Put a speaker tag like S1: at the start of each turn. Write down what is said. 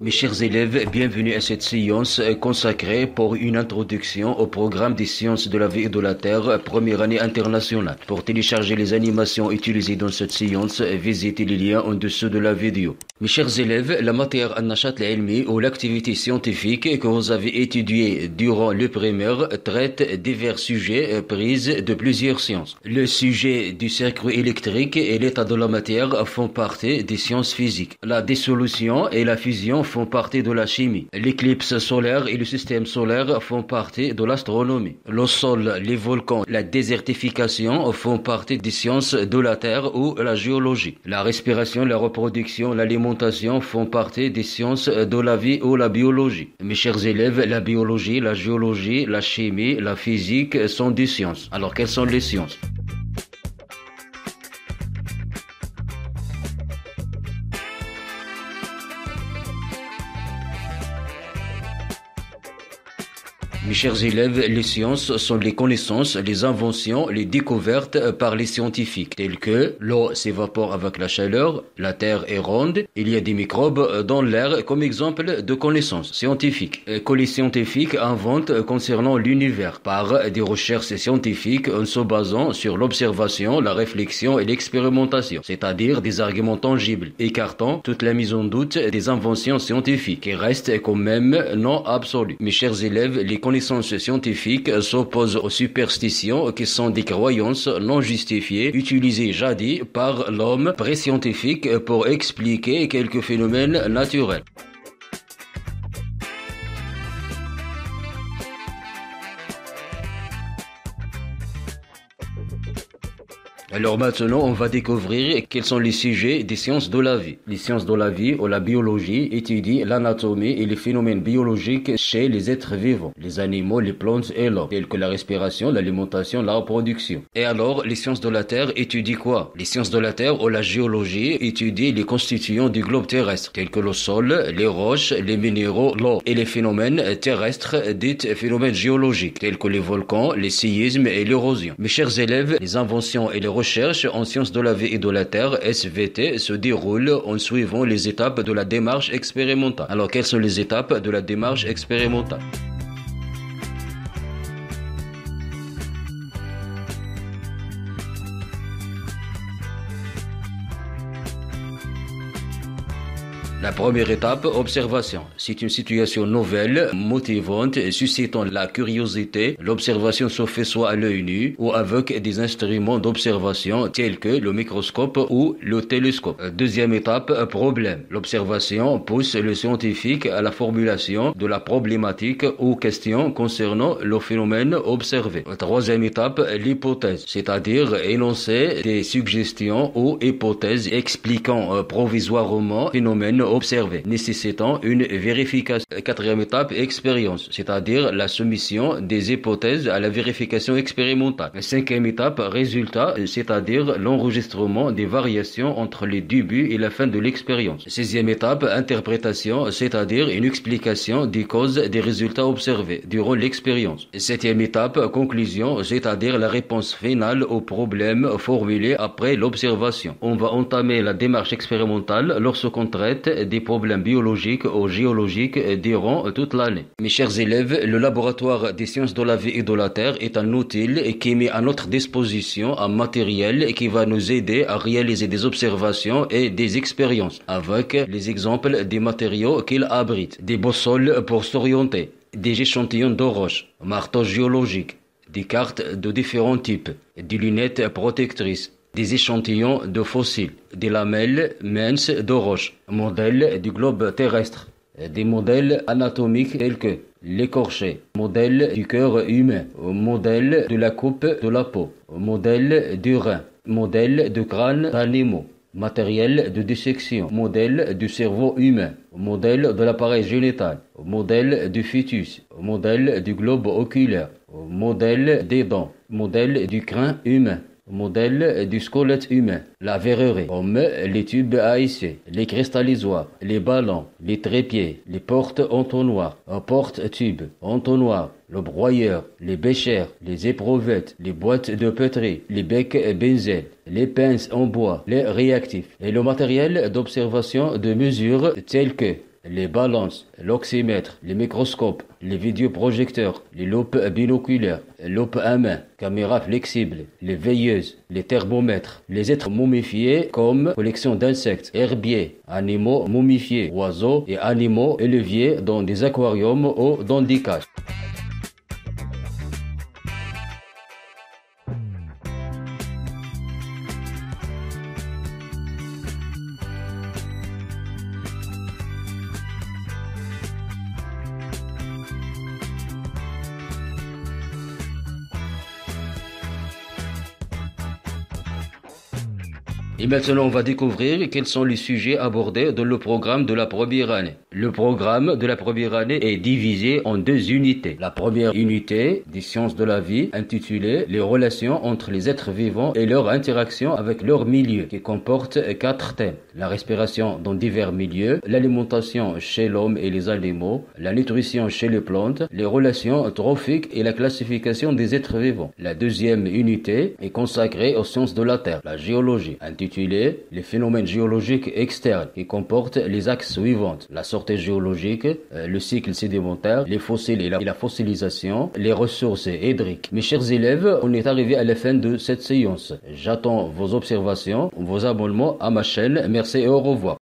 S1: Mes chers élèves, bienvenue à cette séance consacrée pour une introduction au programme des sciences de la vie et de la Terre, première année internationale. Pour télécharger les animations utilisées dans cette séance, visitez les liens en dessous de la vidéo. Mes chers élèves, la matière An-Nashat al-Ilmi ou l'activité scientifique que vous avez étudiée durant le primaire traite divers sujets pris de plusieurs sciences. Le sujet du circuit électrique et l'état de la matière font partie des sciences physiques. La dissolution et la fusion font partie de la chimie. L'éclipse solaire et le système solaire font partie de l'astronomie. Le sol, les volcans, la désertification font partie des sciences de la Terre ou la géologie. La respiration, la reproduction, l'alimentation font partie des sciences de la vie ou la biologie. Mes chers élèves, la biologie, la géologie, la chimie, la physique sont des sciences. Alors, quelles sont les sciences? Mes chers élèves, les sciences sont les connaissances, les inventions, les découvertes par les scientifiques, telles que l'eau s'évapore avec la chaleur, la terre est ronde, il y a des microbes dans l'air comme exemple de connaissances scientifiques, que les scientifiques inventent concernant l'univers par des recherches scientifiques en se basant sur l'observation, la réflexion et l'expérimentation, c'est-à-dire des arguments tangibles, écartant toute la mise en doute des inventions scientifiques qui restent quand même non absolues. Mes chers élèves, les connaissances scientifiques s'opposent aux superstitions qui sont des croyances non justifiées utilisées jadis par l'homme pré-scientifique pour expliquer quelques phénomènes naturels. Alors maintenant, on va découvrir quels sont les sujets des sciences de la vie. Les sciences de la vie ou la biologie étudient l'anatomie et les phénomènes biologiques chez les êtres vivants, les animaux, les plantes et l'homme, tels que la respiration, l'alimentation, la reproduction. Et alors, les sciences de la Terre étudient quoi? Les sciences de la Terre ou la géologie étudient les constituants du globe terrestre, tels que le sol, les roches, les minéraux, l'eau, et les phénomènes terrestres dits phénomènes géologiques, tels que les volcans, les séismes et l'érosion. Mes chers élèves, les inventions et les recherches en sciences de la vie et de la Terre, SVT, se déroulent en suivant les étapes de la démarche expérimentale. Alors, quelles sont les étapes de la démarche expérimentale? La première étape, observation. C'est une situation nouvelle, motivante, suscitant la curiosité. L'observation se fait soit à l'œil nu ou avec des instruments d'observation tels que le microscope ou le télescope. Deuxième étape, problème. L'observation pousse le scientifique à la formulation de la problématique ou question concernant le phénomène observé. Troisième étape, l'hypothèse, c'est-à-dire énoncer des suggestions ou hypothèses expliquant provisoirement le phénomène observé, nécessitant une vérification. Quatrième étape, expérience, c'est-à-dire la soumission des hypothèses à la vérification expérimentale. Cinquième étape, résultat, c'est-à-dire l'enregistrement des variations entre les débuts et la fin de l'expérience. Sixième étape, interprétation, c'est-à-dire une explication des causes des résultats observés durant l'expérience. Septième étape, conclusion, c'est-à-dire la réponse finale aux problèmes formulés après l'observation. On va entamer la démarche expérimentale lorsqu'on traite des problèmes biologiques ou géologiques durant toute l'année. Mes chers élèves, le laboratoire des sciences de la vie et de la Terre est un outil qui met à notre disposition un matériel qui va nous aider à réaliser des observations et des expériences avec les exemples des matériaux qu'il abrite, des boussoles pour s'orienter, des échantillons de roches, marteaux géologiques, des cartes de différents types, des lunettes protectrices, des échantillons de fossiles, des lamelles minces de roches, modèles du globe terrestre, des modèles anatomiques tels que l'écorché, modèle du cœur humain, modèle de la coupe de la peau, modèle du rein, modèle de crâne d'animaux, matériel de dissection, modèle du cerveau humain, modèle de l'appareil génital, modèle du fœtus, modèle du globe oculaire, modèle des dents, modèle du crâne humain, modèle du squelette humain, la verrerie, comme les tubes à essai, les cristallisoires, les ballons, les trépieds, les portes-entonnoirs, porte-tubes, entonnoirs, le broyeur, les béchères, les éprouvettes, les boîtes de pétri, les becs benzène, les pinces en bois, les réactifs et le matériel d'observation de mesure tels que les balances, l'oxymètre, les microscopes, les vidéoprojecteurs, les loupes binoculaires, loupes à main, caméras flexibles, les veilleuses, les thermomètres, les êtres momifiés comme collection d'insectes, herbiers, animaux momifiés, oiseaux et animaux élevés dans des aquariums ou dans des cages. Et maintenant, on va découvrir quels sont les sujets abordés dans le programme de la première année. Le programme de la première année est divisé en 2 unités. La première unité des sciences de la vie, intitulée Les relations entre les êtres vivants et leur interaction avec leur milieu, qui comporte 4 thèmes. La respiration dans divers milieux, l'alimentation chez l'homme et les animaux, la nutrition chez les plantes, les relations trophiques et la classification des êtres vivants. La deuxième unité est consacrée aux sciences de la Terre, la géologie, intitulée Les phénomènes géologiques externes, qui comporte les axes suivants: la sortie géologique, le cycle sédimentaire, les fossiles et la fossilisation, les ressources hydriques. Mes chers élèves, on est arrivé à la fin de cette séance. J'attends vos observations, vos abonnements à ma chaîne. Merci et au revoir.